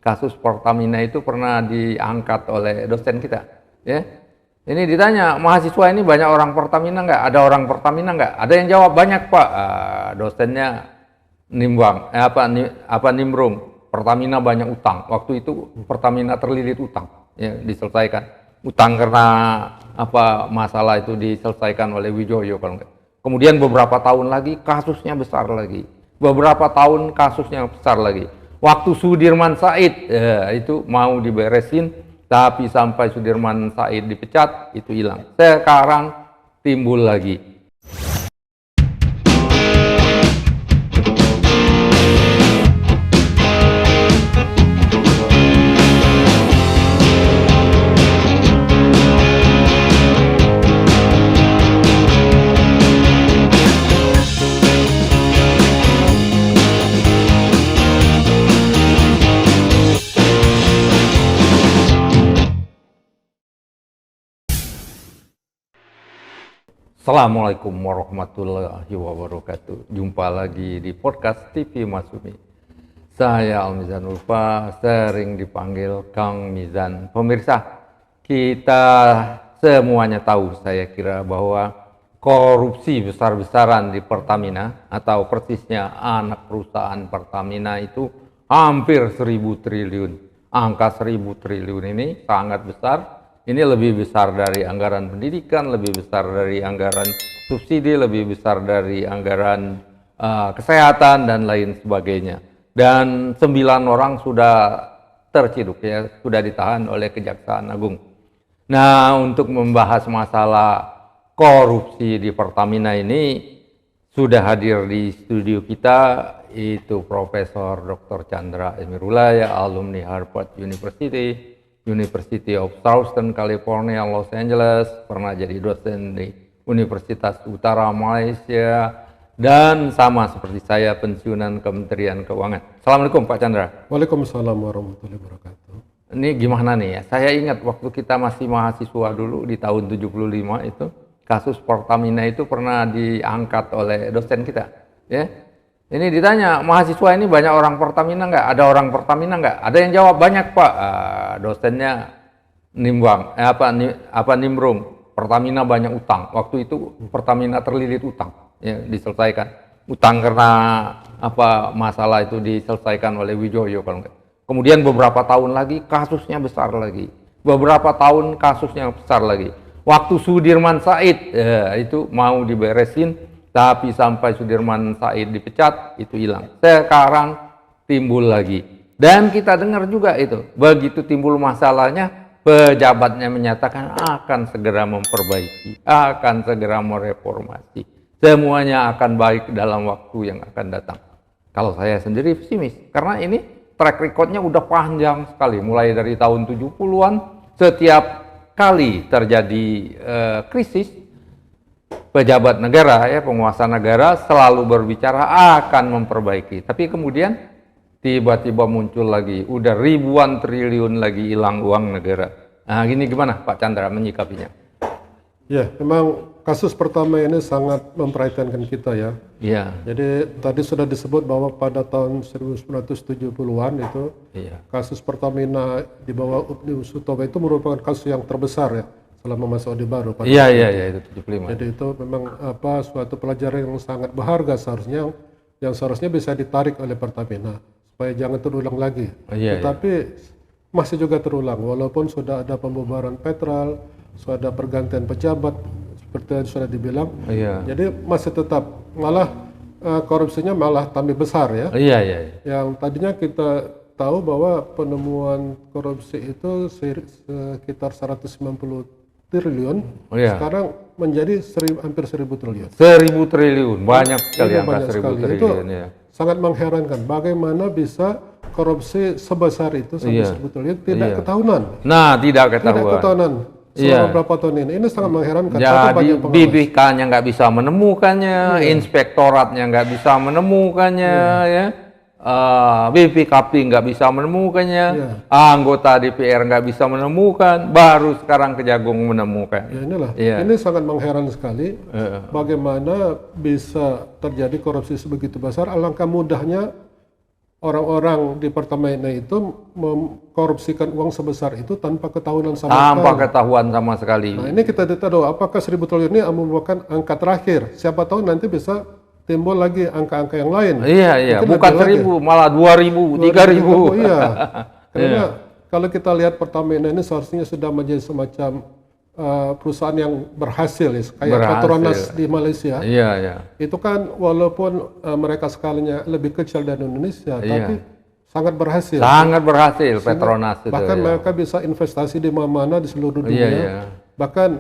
kasus Pertamina itu pernah diangkat oleh dosen kita, ya. Ini ditanya, mahasiswa ini banyak orang Pertamina nggak? Ada orang Pertamina nggak? Ada yang jawab banyak, Pak. Dosennya nimbrung. Pertamina banyak utang. Waktu itu Pertamina terlilit utang, ya, diselesaikan. Utang karena masalah itu diselesaikan oleh Wijoyo kalau nggak. Kemudian beberapa tahun lagi kasusnya besar lagi. Beberapa tahun kasusnya besar lagi. Waktu Sudirman Said itu mau diberesin, tapi sampai Sudirman Said dipecat itu hilang. Sekarang timbul lagi. Assalamualaikum warahmatullahi wabarakatuh. Jumpa lagi di podcast TV Masumi. Saya Al-Mizan Ulfa, sering dipanggil Kang Mizan. Pemirsa, kita semuanya tahu, saya kira, bahwa korupsi besar-besaran di Pertamina atau persisnya anak perusahaan Pertamina itu hampir 1.000 triliun. Angka 1.000 triliun ini sangat besar. Ini lebih besar dari anggaran pendidikan, lebih besar dari anggaran subsidi, lebih besar dari anggaran kesehatan dan lain sebagainya. Dan 9 orang sudah terciduk, ya, sudah ditahan oleh Kejaksaan Agung. Nah, untuk membahas masalah korupsi di Pertamina ini sudah hadir di studio kita itu Profesor Dr. Chandra Emirullah, ya, alumni Harvard University of Southern California, Los Angeles, pernah jadi dosen di Universitas Utara Malaysia, dan sama seperti saya pensiunan Kementerian Keuangan. Assalamualaikum Pak Chandra. Waalaikumsalam warahmatullahi wabarakatuh. Ini gimana nih ya, saya ingat waktu kita masih mahasiswa dulu di tahun 75 itu, kasus Pertamina itu pernah diangkat oleh dosen kita, ya. Ini ditanya, mahasiswa ini banyak orang Pertamina nggak? Ada orang Pertamina nggak? Ada yang jawab banyak, Pak. Dosennya nimbrung. Pertamina banyak utang. Waktu itu Pertamina terlilit utang, ya, diselesaikan. Utang karena masalah itu diselesaikan oleh Wijoyo kalau nggak. Kemudian beberapa tahun lagi kasusnya besar lagi. Beberapa tahun kasusnya besar lagi. Waktu Sudirman Said itu mau diberesin, tapi sampai Sudirman Said dipecat itu hilang. Sekarang timbul lagi. Dan kita dengar juga itu, begitu timbul masalahnya, pejabatnya menyatakan akan segera memperbaiki, akan segera mereformasi. Semuanya akan baik dalam waktu yang akan datang. Kalau saya sendiri pesimis, karena ini track recordnya udah panjang sekali. Mulai dari tahun 70-an, setiap kali terjadi krisis, pejabat negara, ya, penguasa negara selalu berbicara akan memperbaiki. Tapi kemudian tiba-tiba muncul lagi, udah ribuan triliun lagi hilang uang negara. Nah, gini gimana Pak Chandra menyikapinya? Ya, memang kasus pertama ini sangat memperhatikan kita, ya. Iya. Jadi tadi sudah disebut bahwa pada tahun 1970-an itu, iya, kasus Pertamina di bawah Upni Sutomo itu merupakan kasus yang terbesar, ya, selama masa Orde Baru. Iya, itu 75. Jadi itu memang suatu pelajaran yang sangat berharga seharusnya, yang seharusnya bisa ditarik oleh Pertamina supaya jangan terulang lagi. Tetapi masih juga terulang, walaupun sudah ada pembubaran Petral, sudah ada pergantian pejabat seperti yang sudah dibilang. Jadi masih tetap, malah korupsinya malah tambah besar, ya. Yang tadinya kita tahu bahwa penemuan korupsi itu sekitar 190 triliun, sekarang menjadi hampir 1.000 triliun. 1.000 triliun, banyak sekali angka 1.000 triliun. Itu sangat mengherankan, bagaimana bisa korupsi sebesar itu sampai 1.000 triliun tidak ketahuan. Nah, tidak ketahuan. Selama berapa tahun ini sangat mengherankan. Jadi BPK-nya nggak bisa menemukannya, inspektoratnya nggak bisa menemukannya, ya. BPKP nggak bisa menemukannya, anggota DPR nggak bisa menemukan, baru sekarang Kejagung menemukan. Ini sangat mengherankan sekali, bagaimana bisa terjadi korupsi sebegitu besar. Alangkah mudahnya orang-orang di Pertamina itu mengkorupsikan uang sebesar itu tanpa ketahuan sama Tanpa sekali. ketahuan sama sekali. Nah ini kita tidak tahu apakah 1.000 triliun ini merupakan angka terakhir. Siapa tahu nanti bisa timbul lagi angka-angka yang lain. Iya, Mungkin bukan ada lagi. 1.000, malah 2.000, 3.000. Iya. Karena kalau kita lihat Pertamina ini seharusnya sudah menjadi semacam perusahaan yang berhasil ya, kayak Petronas di Malaysia. Iya. Itu kan walaupun mereka skalanya lebih kecil dari Indonesia, tapi sangat berhasil. Sangat berhasil Petronas itu. Bahkan mereka bisa investasi di mana-mana di seluruh dunia. Iya. Bahkan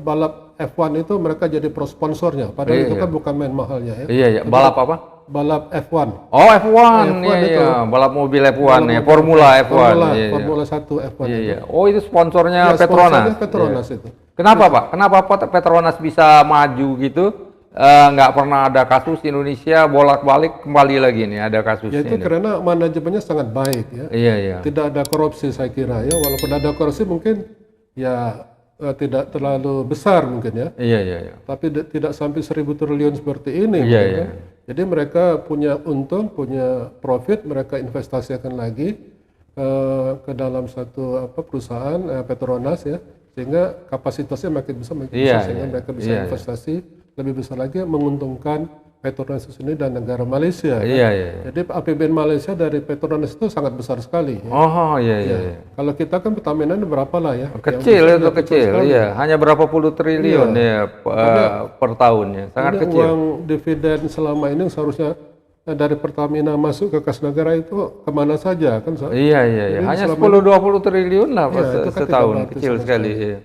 balap F1 itu mereka jadi pro sponsornya. Padahal itu kan bukan main mahalnya ya. Iya. Balap apa? Balap F1. Oh F1, iya. Balap mobil F1 ya, Formula F1. Formula 1 F1. Iya. Oh itu sponsornya Petronas. Sponsornya Petronas itu. Kenapa Pak? Kenapa Petronas bisa maju gitu? Nggak pernah ada kasus di Indonesia, bolak-balik kembali lagi nih ada kasusnya. Ya itu karena manajemennya sangat baik ya. Iya. Tidak ada korupsi saya kira ya. Walaupun ada korupsi mungkin ya tidak terlalu besar mungkin ya. Iya. Tapi tidak sampai 1.000 triliun seperti ini. Iya. Jadi mereka punya untung, punya profit, mereka investasikan lagi ke dalam satu perusahaan Petronas ya, sehingga kapasitasnya makin besar, sehingga mereka bisa investasi lebih besar lagi, menguntungkan Petronas ini dan negara Malaysia. Iya. Jadi APBN Malaysia dari Petronas itu sangat besar sekali. Ya. Oh iya. Kalau kita kan Pertamina ini berapa lah ya? Kecil itu kecil, iya. Hanya berapa puluh triliun ya per tahunnya, sangat kecil. Uang dividen selama ini seharusnya dari Pertamina masuk ke kas negara itu kemana saja kan? Iya. Hanya 10-20 triliun lah setahun, kecil sekali. Iya.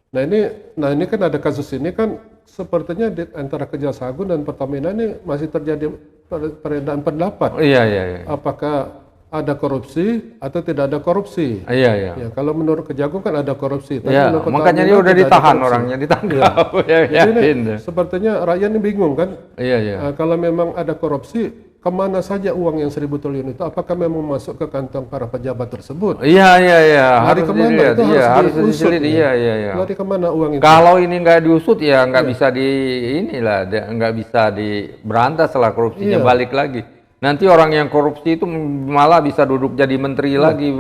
Nah ini kan ada kasus ini kan sepertinya di antara Kejaksaan Agung dan Pertamina ini masih terjadi perbedaan pendapat. Iya. Apakah ada korupsi atau tidak ada korupsi? Iya. Ya, kalau menurut Kejagung kan ada korupsi. Iya, makanya dia udah ditahan orangnya, ditangkap. Jadi ini sepertinya rakyat ini bingung kan? Iya. Kalau memang ada korupsi, kemana saja uang yang 1.000 triliun itu? Apakah memang masuk ke kantong para pejabat tersebut? Iya. Harus kemana? Itu harus diusut. Iya. Lari kemana uang itu? Kalau ini nggak diusut ya nggak bisa nggak bisa diberantas lah korupsinya, balik lagi. Nanti orang yang korupsi itu malah bisa duduk jadi menteri lagi,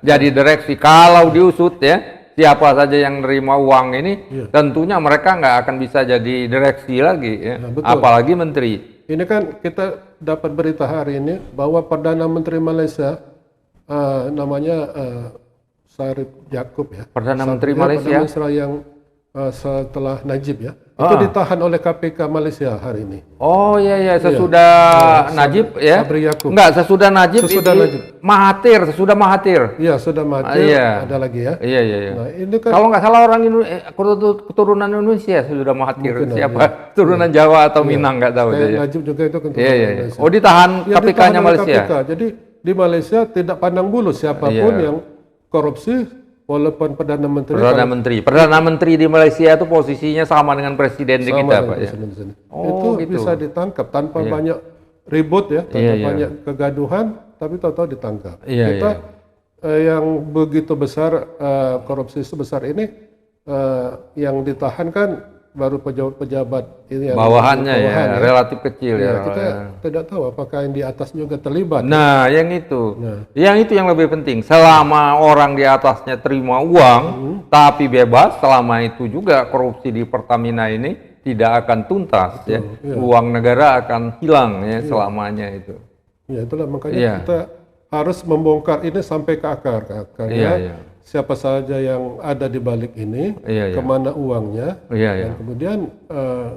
jadi direksi. Kalau diusut ya, siapa saja yang nerima uang ini, tentunya mereka nggak akan bisa jadi direksi lagi, ya. Apalagi menteri. Ini kan kita dapat berita hari ini bahwa Perdana Menteri Malaysia namanya Sarip Yaakob ya. Perdana Menteri Malaysia. Perdana Menteri yang setelah Najib ya. Itu ditahan oleh KPK Malaysia hari ini. Oh iya sesudah Najib ya. Sabri Yaakob. Enggak, sesudah Najib. Sesudah Mahathir. Iya, sudah Mahathir. Ada lagi ya. Iya. Nah, ini kan kalau nggak salah orang keturunan Indonesia sudah Mahathir. Siapa? Turunan Jawa atau Minang nggak tahu. Najib juga itu kan Iya. Oh, ditahan KPK-nya Malaysia. Jadi di Malaysia tidak pandang bulu siapapun yang korupsi. Walaupun Perdana Menteri di Malaysia itu posisinya sama dengan presiden di kita, Pak ya. Itu gitu. Bisa ditangkap tanpa banyak ribut ya, tanpa banyak kegaduhan, tapi tahu-tahu ditangkap. Kita yang begitu besar korupsi sebesar ini yang ditahan kan baru pejabat-pejabat ini yang bawahannya relatif kecil ya. Kita tidak tahu apakah yang di atas juga terlibat. Nah, yang itu. Yang itu yang lebih penting. Selama orang di atasnya terima uang tapi bebas, selama itu juga korupsi di Pertamina ini tidak akan tuntas ya. Uang negara akan hilang ya selamanya itu. Ya, itulah makanya kita harus membongkar ini sampai ke akar. Siapa saja yang ada di balik ini, kemana uangnya, dan kemudian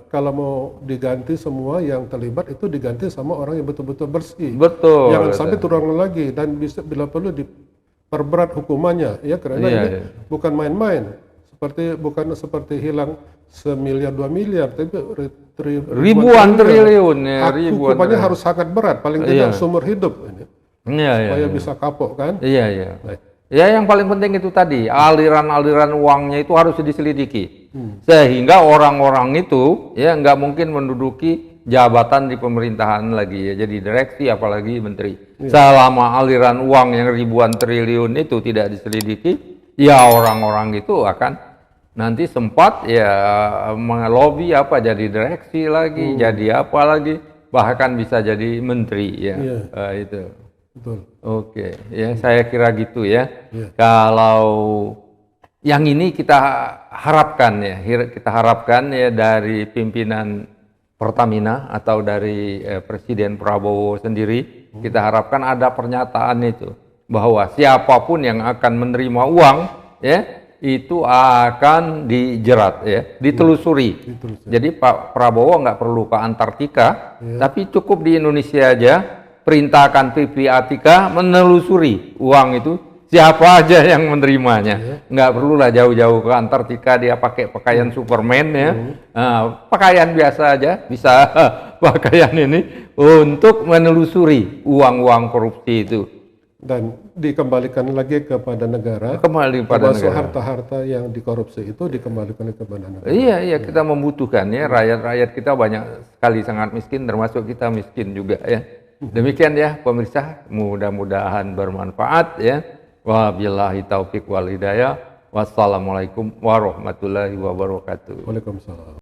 kalau mau diganti semua yang terlibat itu diganti sama orang yang betul-betul bersih. Betul. Jangan sampai turun lagi dan bisa bila perlu diperberat hukumannya, ya karena ini bukan main-main. Bukan seperti hilang 1 miliar 2 miliar, tapi ribuan triliun ya. Hukumannya harus sangat berat, paling tidak seumur hidup ini, supaya bisa kapok kan? Iya. Ya yang paling penting itu tadi, aliran-aliran uangnya itu harus diselidiki. Sehingga orang-orang itu ya nggak mungkin menduduki jabatan di pemerintahan lagi ya, jadi direksi apalagi menteri. Selama aliran uang yang ribuan triliun itu tidak diselidiki, ya orang-orang itu akan nanti sempat ya melobi jadi direksi lagi, jadi apa lagi. bahkan bisa jadi menteri ya. Iya. Itu. Betul. Oke, ya saya kira gitu ya. Iya. Kalau yang ini kita harapkan ya dari pimpinan Pertamina atau dari Presiden Prabowo sendiri, kita harapkan ada pernyataan itu bahwa siapapun yang akan menerima uang ya itu akan dijerat ya, ditelusuri. Jadi Pak Prabowo nggak perlu ke Antartika, tapi cukup di Indonesia aja, perintahkan PPATK menelusuri uang itu siapa aja yang menerimanya. Nggak perlulah jauh-jauh ke Antartika dia pakai pakaian Superman ya. Nah, pakaian biasa aja bisa pakaian ini untuk menelusuri uang-uang korupsi itu. Dan dikembalikan lagi kepada negara. Kembali pada termasuk negara. harta-harta yang dikorupsi itu dikembalikan kepada negara. Iya, kita membutuhkan ya, rakyat-rakyat kita banyak sekali sangat miskin, termasuk kita miskin juga ya. Demikian ya pemirsa, mudah-mudahan bermanfaat ya. Wabillahi taufiq wal hidayah. Wassalamualaikum warahmatullahi wabarakatuh. Waalaikumsalam.